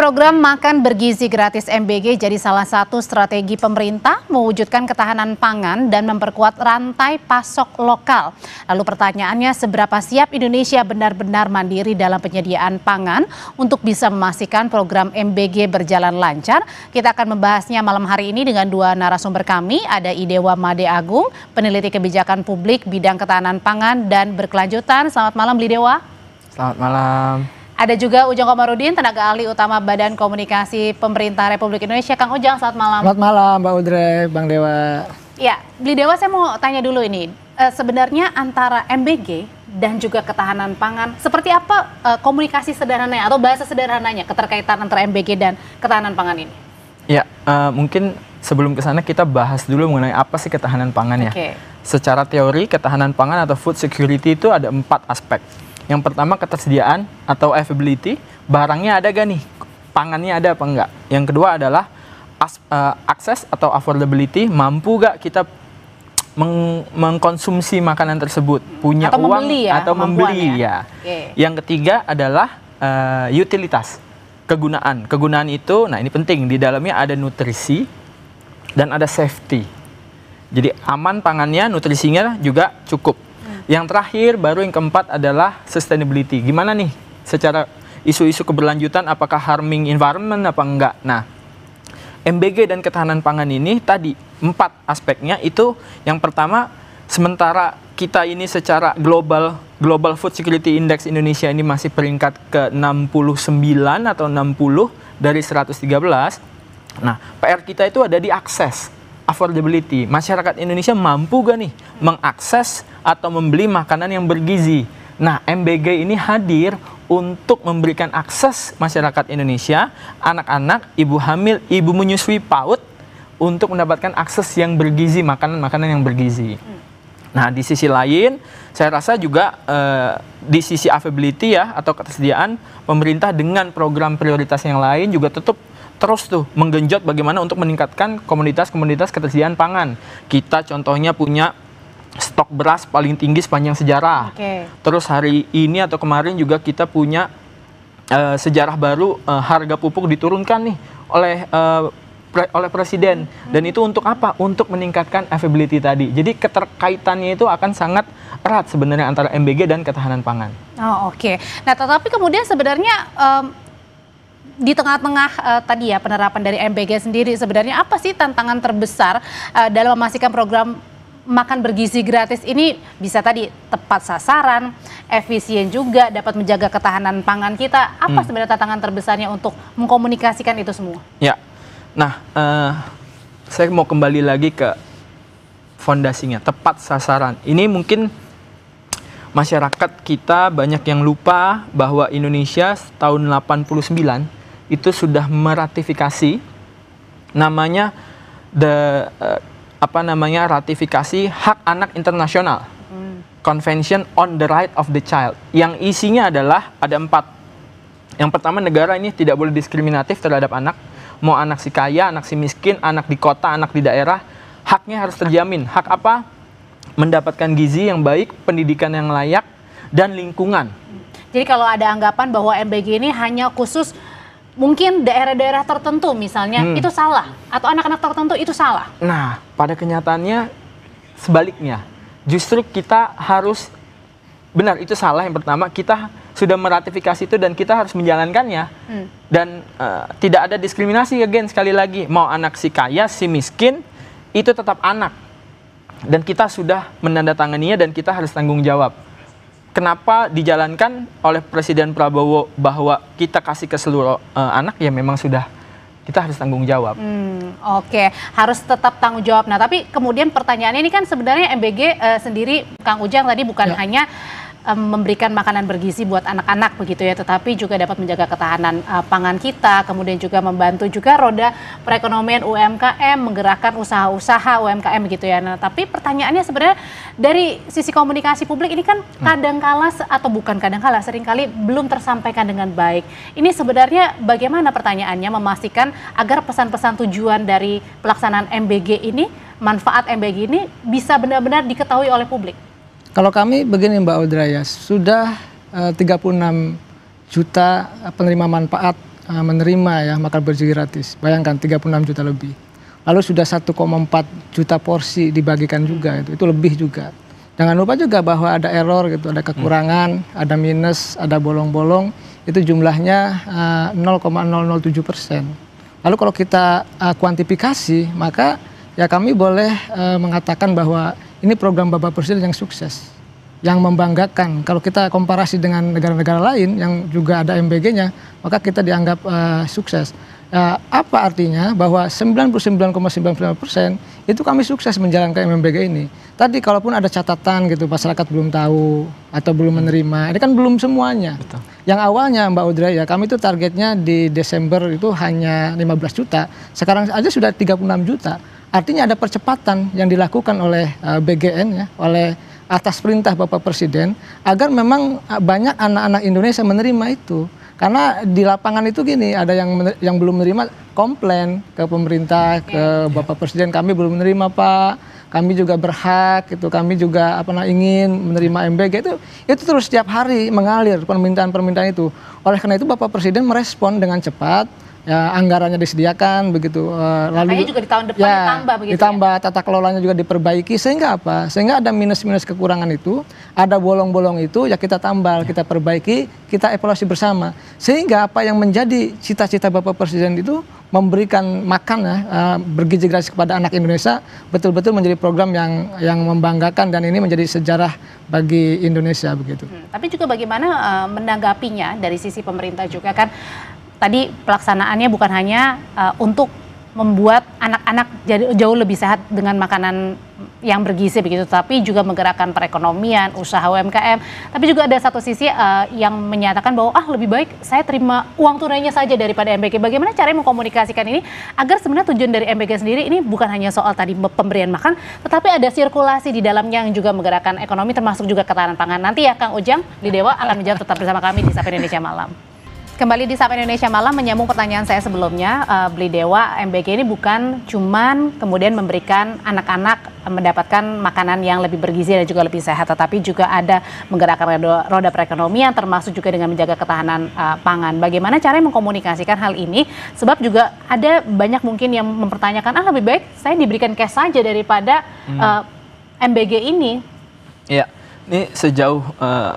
Program Makan Bergizi Gratis MBG jadi salah satu strategi pemerintah mewujudkan ketahanan pangan dan memperkuat rantai pasok lokal. Lalu pertanyaannya, seberapa siap Indonesia benar-benar mandiri dalam penyediaan pangan untuk bisa memastikan program MBG berjalan lancar? Kita akan membahasnya malam hari ini dengan dua narasumber kami. Ada Idewa Made Agung, peneliti kebijakan publik bidang ketahanan pangan dan berkelanjutan. Selamat malam, Idewa. Selamat malam. Ada juga Ujang Komarudin, tenaga ahli utama Badan Komunikasi Pemerintah Republik Indonesia. Kang Ujang, selamat malam. Selamat malam, Mbak Udre, Bang Dewa. Ya, Bli Dewa, saya mau tanya dulu ini. Sebenarnya antara MBG dan juga ketahanan pangan, seperti apa komunikasi sederhananya atau bahasa sederhananya keterkaitan antara MBG dan ketahanan pangan ini? Ya, mungkin sebelum ke sana kita bahas dulu mengenai apa sih ketahanan pangan ya. Secara teori, ketahanan pangan atau food security itu ada 4 aspek. Yang pertama ketersediaan atau availability, barangnya ada gak nih, pangannya ada apa enggak. Yang kedua adalah akses atau affordability, mampu gak kita mengkonsumsi makanan tersebut, punya atau uang membeli ya, atau membeli ya. Yang ketiga adalah utilitas, kegunaan. Kegunaan itu, nah ini penting, di dalamnya ada nutrisi dan ada safety. Jadi aman pangannya, nutrisinya juga cukup. Yang terakhir, baru yang keempat adalah sustainability. Gimana nih secara isu-isu keberlanjutan, apakah harming environment apa enggak? Nah, MBG dan ketahanan pangan ini tadi 4 aspeknya itu. Yang pertama, sementara kita ini secara global Food Security Index Indonesia ini masih peringkat ke 69 atau 60 dari 113. Nah, PR kita itu ada di akses, affordability. Masyarakat Indonesia mampu gak nih mengakses atau membeli makanan yang bergizi? Nah, MBG ini hadir untuk memberikan akses masyarakat Indonesia, anak-anak, ibu hamil, ibu menyusui PAUD untuk mendapatkan akses yang bergizi, makanan-makanan yang bergizi. Nah, di sisi lain, saya rasa juga di sisi availability ya atau ketersediaan, pemerintah dengan program prioritas yang lain juga terus tuh menggenjot bagaimana untuk meningkatkan komoditas-komoditas ketersediaan pangan. Kita contohnya punya stok beras paling tinggi sepanjang sejarah. Terus hari ini atau kemarin juga kita punya sejarah baru, harga pupuk diturunkan nih oleh Presiden. Dan itu untuk apa? Untuk meningkatkan availability tadi. Jadi keterkaitannya itu akan sangat erat sebenarnya antara MBG dan ketahanan pangan. Oh, oke. Nah, tetapi kemudian sebenarnya di tengah-tengah tadi ya penerapan dari MBG sendiri, sebenarnya apa sih tantangan terbesar dalam memastikan program makan bergizi gratis ini bisa tadi tepat sasaran, efisien juga, dapat menjaga ketahanan pangan kita? Apa sebenarnya tantangan terbesarnya untuk mengkomunikasikan itu semua? Ya, nah saya mau kembali lagi ke fondasinya, tepat sasaran. Ini mungkin masyarakat kita banyak yang lupa bahwa Indonesia tahun 89 itu sudah meratifikasi namanya ratifikasi Hak Anak Internasional, Convention on the Right of the Child, yang isinya adalah ada 4. Yang pertama, negara ini tidak boleh diskriminatif terhadap anak, mau anak si kaya, anak si miskin, anak di kota, anak di daerah, haknya harus terjamin. Hak apa? Mendapatkan gizi yang baik, pendidikan yang layak, dan lingkungan. Jadi kalau ada anggapan bahwa MBG ini hanya khusus mungkin daerah-daerah tertentu misalnya, itu salah, atau anak-anak tertentu itu salah. Nah, pada kenyataannya sebaliknya. Justru kita harus, benar itu salah yang pertama, kita sudah meratifikasi itu dan kita harus menjalankannya. Dan tidak ada diskriminasi, again, sekali lagi, mau anak si kaya, si miskin, itu tetap anak. Dan kita sudah menandatanganinya dan kita harus tanggung jawab. Kenapa dijalankan oleh Presiden Prabowo bahwa kita kasih ke seluruh anak, ya memang sudah kita harus tanggung jawab. Oke, harus tetap tanggung jawab. Nah, tapi kemudian pertanyaannya ini kan sebenarnya MBG sendiri, Kang Ujang tadi bukan hanya memberikan makanan bergizi buat anak-anak begitu ya, tetapi juga dapat menjaga ketahanan pangan kita, kemudian juga membantu juga roda perekonomian UMKM, menggerakkan usaha-usaha UMKM begitu ya. Nah, tapi pertanyaannya sebenarnya dari sisi komunikasi publik ini kan kadangkala atau bukan kadangkala, seringkali belum tersampaikan dengan baik. Ini sebenarnya bagaimana pertanyaannya memastikan agar pesan-pesan tujuan dari pelaksanaan MBG ini, manfaat MBG ini bisa benar-benar diketahui oleh publik? Kalau kami begini Mbak Audra ya, sudah 36 juta penerima manfaat menerima ya makan bergizi gratis. Bayangkan 36 juta lebih. Lalu sudah 1,4 juta porsi dibagikan juga, itu lebih juga. Jangan lupa juga bahwa ada error gitu, ada kekurangan, ada minus, ada bolong-bolong, itu jumlahnya 0,007%. Lalu kalau kita kuantifikasi, maka ya kami boleh mengatakan bahwa ini program Bapak Presiden yang sukses, yang membanggakan. Kalau kita komparasi dengan negara-negara lain yang juga ada MBG-nya, maka kita dianggap sukses. Apa artinya? Bahwa 99,99% itu kami sukses menjalankan MBG ini. Tadi kalaupun ada catatan gitu, masyarakat belum tahu atau belum menerima, ini kan belum semuanya. Betul. Yang awalnya Mbak Audrey ya, kami itu targetnya di Desember itu hanya 15 juta, sekarang aja sudah 36 juta. Artinya ada percepatan yang dilakukan oleh BGN ya, oleh atas perintah Bapak Presiden, agar memang banyak anak-anak Indonesia menerima itu. Karena di lapangan itu gini, ada yang belum menerima komplain ke pemerintah, ke Bapak Presiden, kami belum menerima Pak, kami juga berhak, itu kami juga ingin menerima MBG, itu terus setiap hari mengalir permintaan-permintaan itu. Oleh karena itu Bapak Presiden merespon dengan cepat. Ya, anggarannya disediakan begitu, lalu juga di tahun depan ditambah begitu, ditambah ya? Tata kelolanya juga diperbaiki, sehingga apa? Sehingga ada minus-minus kekurangan itu, ada bolong-bolong itu, ya kita tambal, kita perbaiki, kita evaluasi bersama, sehingga apa yang menjadi cita-cita Bapak Presiden itu memberikan makan bergizi gratis kepada anak Indonesia betul-betul menjadi program yang membanggakan, dan ini menjadi sejarah bagi Indonesia begitu. Tapi juga bagaimana menanggapinya dari sisi pemerintah juga kan? Tadi pelaksanaannya bukan hanya untuk membuat anak-anak jauh lebih sehat dengan makanan yang bergizi begitu, tapi juga menggerakkan perekonomian, usaha UMKM. Tapi juga ada satu sisi yang menyatakan bahwa lebih baik saya terima uang tunainya saja daripada MBG. Bagaimana caranya mengkomunikasikan ini agar sebenarnya tujuan dari MBG sendiri ini bukan hanya soal tadi pemberian makan, tetapi ada sirkulasi di dalamnya yang juga menggerakkan ekonomi, termasuk juga ketahanan pangan. Nanti ya Kang Ujang Blidewa akan menjawab, tetap bersama kami di Sapa Indonesia Malam. Kembali di Sapa Indonesia Malam, menyambung pertanyaan saya sebelumnya, Blidewa, MBG ini bukan cuman kemudian memberikan anak-anak mendapatkan makanan yang lebih bergizi dan juga lebih sehat, tetapi juga ada menggerakkan roda perekonomian, termasuk juga dengan menjaga ketahanan pangan. Bagaimana caranya mengkomunikasikan hal ini? Sebab juga ada banyak mungkin yang mempertanyakan, lebih baik saya diberikan cash saja daripada MBG ini. Ya, ini sejauh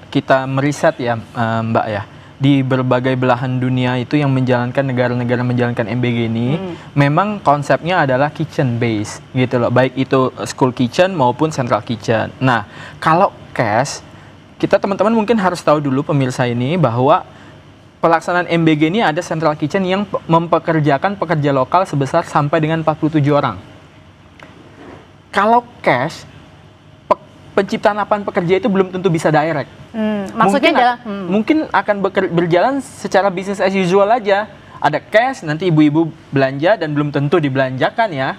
kita meriset ya Mbak ya, di berbagai belahan dunia itu yang menjalankan negara-negara menjalankan MBG ini memang konsepnya adalah kitchen base gitu loh, baik itu school kitchen maupun central kitchen. Nah, kalau cash, kita teman-teman mungkin harus tahu dulu pemirsa ini bahwa pelaksanaan MBG ini ada central kitchen yang mempekerjakan pekerja lokal sebesar sampai dengan 47 orang. Kalau cash, penciptaan lapangan pekerja itu belum tentu bisa direct. Maksudnya mungkin akan berjalan secara bisnis as usual aja. Ada cash, nanti ibu-ibu belanja dan belum tentu dibelanjakan ya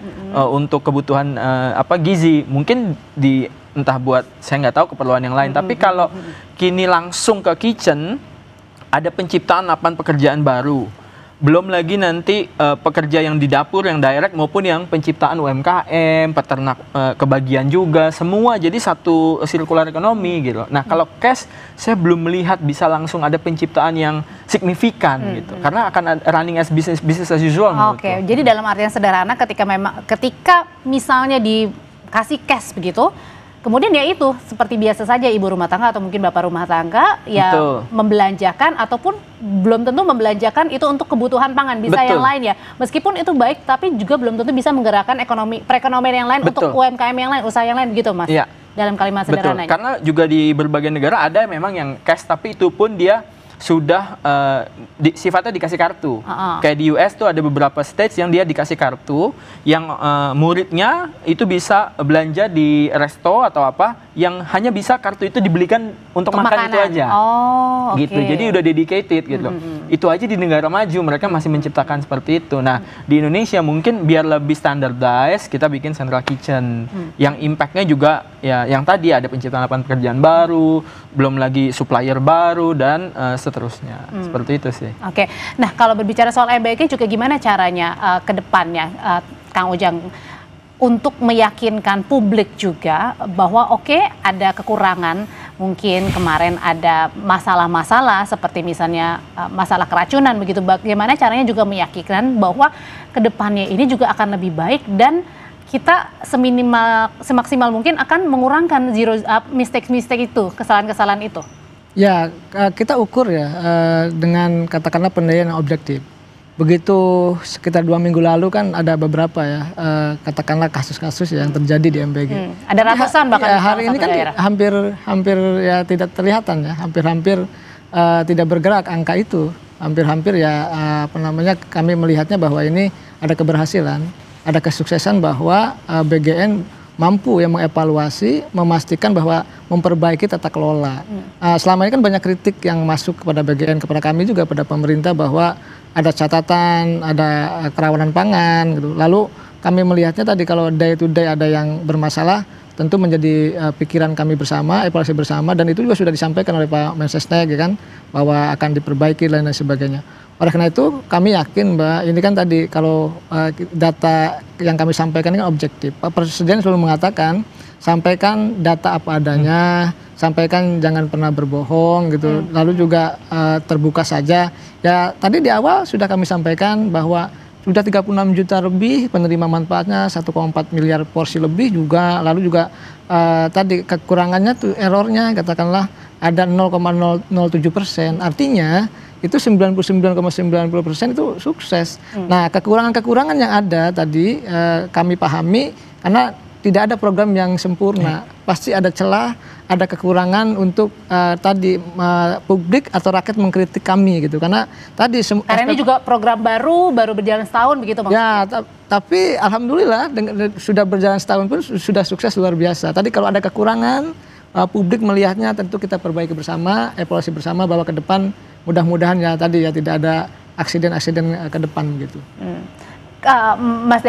untuk kebutuhan gizi. Mungkin entah buat saya nggak tahu keperluan yang lain. Tapi kalau kini langsung ke kitchen, ada penciptaan lapangan pekerjaan baru. Belum lagi nanti pekerja yang di dapur, yang direct maupun yang penciptaan UMKM, peternak kebagian juga, semua jadi satu sirkular ekonomi gitu. Nah, kalau cash saya belum melihat bisa langsung ada penciptaan yang signifikan gitu. Karena akan running as business as usual. Oke, jadi dalam artian sederhana ketika misalnya dikasih cash begitu, kemudian ya itu seperti biasa saja ibu rumah tangga atau mungkin bapak rumah tangga ya membelanjakan ataupun belum tentu membelanjakan itu untuk kebutuhan pangan, bisa yang lain ya. Meskipun itu baik tapi juga belum tentu bisa menggerakkan perekonomian yang lain untuk UMKM yang lain, usaha yang lain begitu Mas. Ya. Dalam kalimat sederhananya. Karena juga di berbagai negara ada memang yang cash tapi itu pun dia sudah sifatnya dikasih kartu. Kayak di US tuh ada beberapa states yang dia dikasih kartu yang muridnya itu bisa belanja di resto atau apa yang hanya bisa kartu itu dibelikan untuk makan itu aja. Gitu. Jadi udah dedicated gitu. Itu aja di negara maju mereka masih menciptakan seperti itu. Nah, di Indonesia mungkin biar lebih standardized kita bikin central kitchen yang impactnya juga ya yang tadi ada penciptaan lapangan pekerjaan baru, belum lagi supplier baru dan seterusnya. Seperti itu sih. Oke. Nah, kalau berbicara soal MBG juga gimana caranya ke depannya Kang Ujang untuk meyakinkan publik juga bahwa ada kekurangan mungkin kemarin ada masalah-masalah seperti misalnya masalah keracunan begitu, bagaimana caranya juga meyakinkan bahwa kedepannya ini juga akan lebih baik dan kita semaksimal mungkin akan mengurangkan mistake itu, kesalahan-kesalahan itu. Ya, kita ukur ya dengan katakanlah penilaian yang objektif. Begitu sekitar 2 minggu lalu kan ada beberapa ya katakanlah kasus-kasus yang terjadi di MBG. Ada ratusan bahkan ya, hari ini kan hampir ya tidak terlihatan ya, hampir tidak bergerak angka itu. Hampir ya kami melihatnya bahwa ini ada keberhasilan, ada kesuksesan bahwa BGN mampu yang mengevaluasi, memastikan bahwa memperbaiki tata kelola. Selama ini kan banyak kritik yang masuk kepada BGN, kepada kami juga, pada pemerintah bahwa ada catatan, ada kerawanan pangan gitu. Lalu kami melihatnya tadi kalau day to day ada yang bermasalah, tentu menjadi pikiran kami bersama, evaluasi bersama, dan itu juga sudah disampaikan oleh Pak Mensesnek ya kan, bahwa akan diperbaiki dan lain sebagainya. Oleh karena itu kami yakin Mbak, ini kan tadi kalau data yang kami sampaikan ini kan objektif. Pak Presiden selalu mengatakan, sampaikan data apa adanya, sampaikan jangan pernah berbohong gitu. Lalu juga terbuka saja. Ya tadi di awal sudah kami sampaikan bahwa sudah 36 juta lebih penerima manfaatnya, 1,4 miliar porsi lebih juga. Lalu juga tadi kekurangannya tuh errornya katakanlah ada 0,007%. Artinya itu 99,90% itu sukses. Nah kekurangan-kekurangan yang ada tadi kami pahami karena tidak ada program yang sempurna. Pasti ada celah, ada kekurangan untuk tadi publik atau rakyat mengkritik kami gitu. Karena tadi karena ini juga program baru berjalan setahun begitu maksudnya. Ya, tapi alhamdulillah sudah berjalan setahun pun sudah sukses luar biasa. Tadi kalau ada kekurangan, publik melihatnya tentu kita perbaiki bersama, evaluasi bersama bahwa ke depan mudah-mudahan ya tadi ya tidak ada aksiden-aksiden ke depan gitu. Mas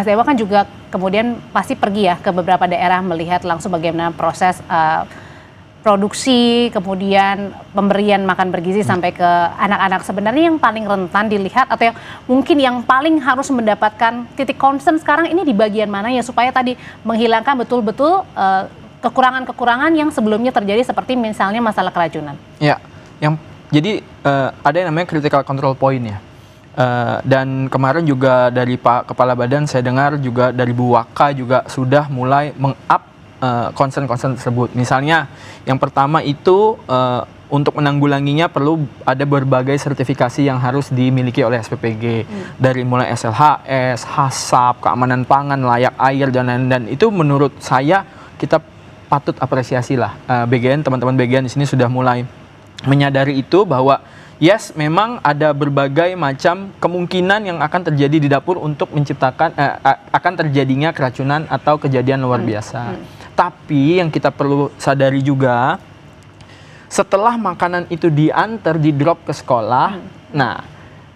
Dewa kan juga kemudian pasti pergi ya ke beberapa daerah melihat langsung bagaimana proses produksi, kemudian pemberian makan bergizi sampai ke anak-anak. Sebenarnya yang paling rentan dilihat atau yang mungkin yang paling harus mendapatkan titik concern sekarang ini di bagian mana ya supaya tadi menghilangkan betul-betul kekurangan-kekurangan yang sebelumnya terjadi seperti misalnya masalah keracunan. Ya, jadi ada yang namanya critical control point ya. Dan kemarin juga dari Pak Kepala Badan saya dengar juga dari Bu Waka juga sudah mulai meng-up concern-concern tersebut. Misalnya yang pertama itu untuk menanggulanginya perlu ada berbagai sertifikasi yang harus dimiliki oleh SPPG. Dari mulai SLHS, HACCP, keamanan pangan, layak air, dan itu menurut saya kita patut apresiasi lah. BGN, teman-teman BGN di sini sudah mulai menyadari itu bahwa yes, memang ada berbagai macam kemungkinan yang akan terjadi di dapur untuk menciptakan akan terjadinya keracunan atau kejadian luar biasa. Tapi yang kita perlu sadari juga, setelah makanan itu diantar, di drop ke sekolah, nah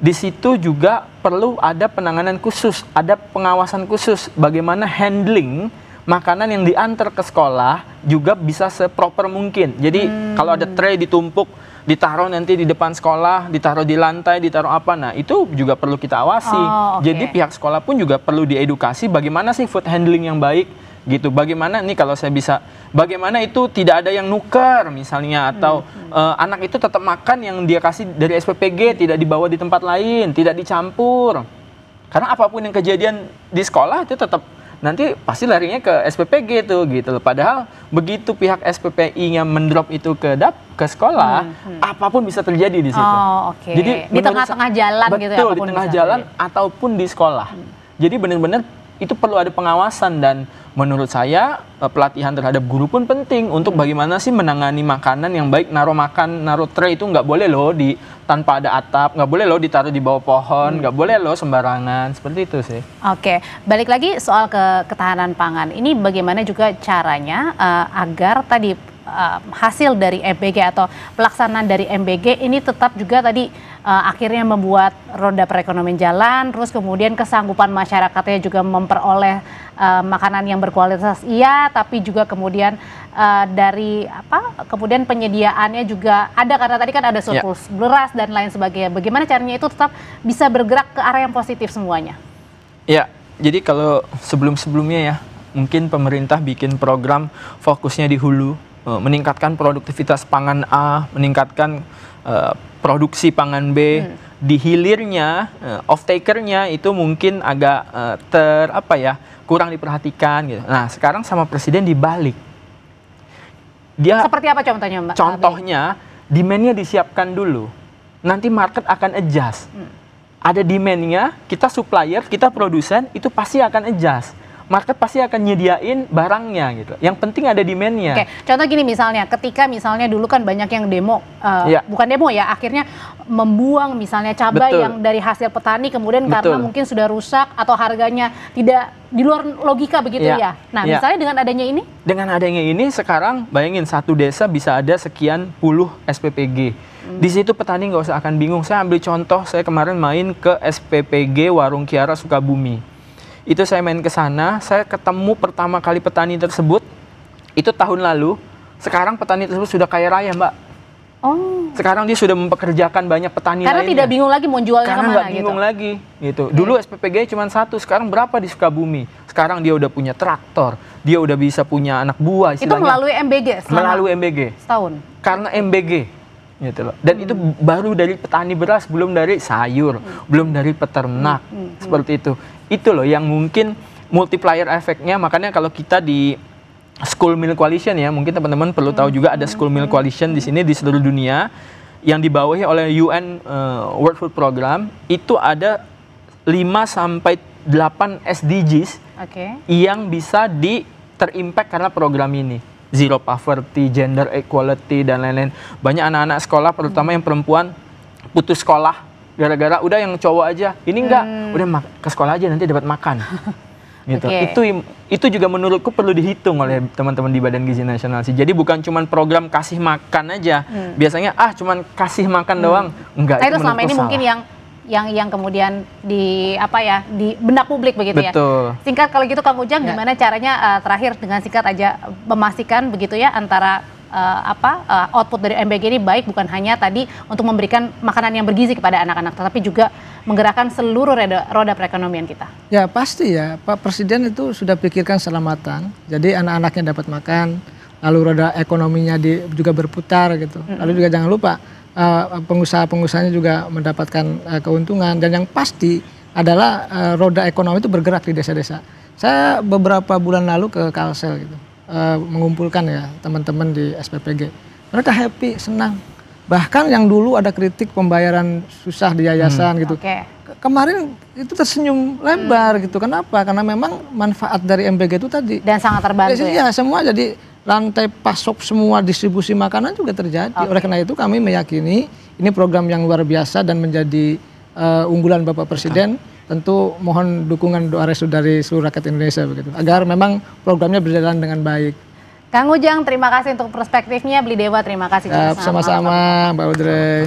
di situ juga perlu ada penanganan khusus, ada pengawasan khusus bagaimana handling makanan yang diantar ke sekolah juga bisa seproper mungkin. Jadi kalau ada tray ditumpuk, ditaruh nanti di depan sekolah, ditaruh di lantai, ditaruh apa, nah itu juga perlu kita awasi. Jadi pihak sekolah pun juga perlu diedukasi bagaimana sih food handling yang baik gitu. Bagaimana nih kalau saya bisa, bagaimana itu tidak ada yang nuker misalnya, atau anak itu tetap makan yang dia kasih dari SPPG, tidak dibawa di tempat lain, tidak dicampur. Karena apapun yang kejadian di sekolah itu tetap nanti pasti larinya ke SPPG tuh gitu loh. Padahal begitu pihak SPPI-nya mendrop itu ke sekolah, apapun bisa terjadi di situ. Jadi di tengah-tengah jalan betul, gitu ya. Betul, di tengah jalan ataupun di sekolah. Jadi benar-benar itu perlu ada pengawasan, dan menurut saya pelatihan terhadap guru pun penting untuk bagaimana sih menangani makanan yang baik. Naruh tray itu nggak boleh loh tanpa ada atap, nggak boleh loh ditaruh di bawah pohon, nggak boleh loh sembarangan, seperti itu sih. Oke, balik lagi soal ketahanan pangan. Ini bagaimana juga caranya agar tadi hasil dari MBG atau pelaksanaan dari MBG ini tetap juga tadi akhirnya membuat roda perekonomian jalan, terus kemudian kesanggupan masyarakatnya juga memperoleh makanan yang berkualitas iya, tapi juga kemudian dari kemudian penyediaannya juga ada, karena tadi kan ada surplus beras dan lain sebagainya. Bagaimana caranya itu tetap bisa bergerak ke arah yang positif semuanya? Ya, jadi kalau sebelum-sebelumnya ya, mungkin pemerintah bikin program fokusnya di hulu, meningkatkan produktivitas pangan A, meningkatkan produksi pangan B. Di hilirnya, off-takernya itu mungkin agak kurang diperhatikan gitu. Nah, sekarang sama presiden dibalik. Dia seperti apa contohnya, Mbak? Contohnya, demand-nya disiapkan dulu. Nanti market akan adjust. Ada demand-nya, kita supplier, kita produsen, itu pasti akan adjust. Market pasti akan nyediain barangnya gitu. Yang penting ada demand-nya. Oke, contoh gini misalnya, ketika misalnya dulu kan banyak yang demo, bukan demo ya, akhirnya membuang misalnya cabai yang dari hasil petani kemudian karena mungkin sudah rusak atau harganya tidak di luar logika begitu ya. Nah, misalnya dengan adanya ini? Dengan adanya ini sekarang bayangin satu desa bisa ada sekian puluh SPPG. Di situ petani nggak usah akan bingung. Saya ambil contoh, saya kemarin main ke SPPG Warung Kiara Sukabumi. Itu saya main ke sana, saya ketemu pertama kali petani tersebut, itu tahun lalu. Sekarang petani tersebut sudah kaya raya, Mbak. Oh. Sekarang dia sudah mempekerjakan banyak petani karena lainnya. Tidak bingung lagi mau jualnya karena kemana nggak bingung lagi gitu. Dulu SPPG cuma satu, sekarang berapa di Sukabumi? Sekarang dia udah punya traktor, dia udah bisa punya anak buah istilahnya. Itu melalui MBG? Melalui MBG. Setahun? Karena MBG. Gitu loh. Dan itu baru dari petani beras, belum dari sayur, belum dari peternak, seperti itu. Itu loh yang mungkin multiplier efeknya. Makanya kalau kita di School Meal Coalition ya, mungkin teman-teman perlu tahu juga ada School Meal Coalition di sini di seluruh dunia yang dibawahi oleh UN World Food Program. Itu ada 5-8 SDGs yang bisa terimpact karena program ini. Zero poverty, gender equality, dan lain-lain. Banyak anak-anak sekolah, terutama yang perempuan, putus sekolah gara-gara udah yang cowok aja. Ini enggak, udah ke sekolah aja nanti dapat makan. Gitu. Itu juga menurutku perlu dihitung oleh teman-teman di Badan Gizi Nasional sih. Jadi bukan cuma program kasih makan aja. Biasanya cuma kasih makan doang. Enggak, itu selama ini salah. Mungkin yang kemudian di benak publik begitu ya. Singkat kalau gitu Kang Ujang, gimana caranya terakhir dengan singkat aja memastikan begitu ya antara output dari MBG ini baik bukan hanya tadi untuk memberikan makanan yang bergizi kepada anak-anak, tetapi juga menggerakkan seluruh roda perekonomian kita. Ya pasti ya, Pak Presiden itu sudah pikirkan selamatan. Jadi anak-anaknya dapat makan, lalu roda ekonominya juga berputar gitu. Lalu juga jangan lupa pengusaha-pengusahanya juga mendapatkan keuntungan, dan yang pasti adalah roda ekonomi itu bergerak di desa-desa. Saya beberapa bulan lalu ke Kalsel gitu, mengumpulkan ya teman-teman di SPPG. Mereka happy, senang. Bahkan yang dulu ada kritik pembayaran susah di yayasan gitu. Kemarin itu tersenyum lebar gitu. Kenapa? Karena memang manfaat dari MBG itu tadi. Dan sangat terbantu ya. Semua jadi rantai pasok semua distribusi makanan juga terjadi. Oleh karena itu kami meyakini ini program yang luar biasa dan menjadi unggulan Bapak Presiden. Tentu mohon dukungan doa restu dari seluruh rakyat Indonesia begitu, agar memang programnya berjalan dengan baik. Kang Ujang, terima kasih untuk perspektifnya. Beli Dewa, terima kasih. Sama-sama Mbak Audrey.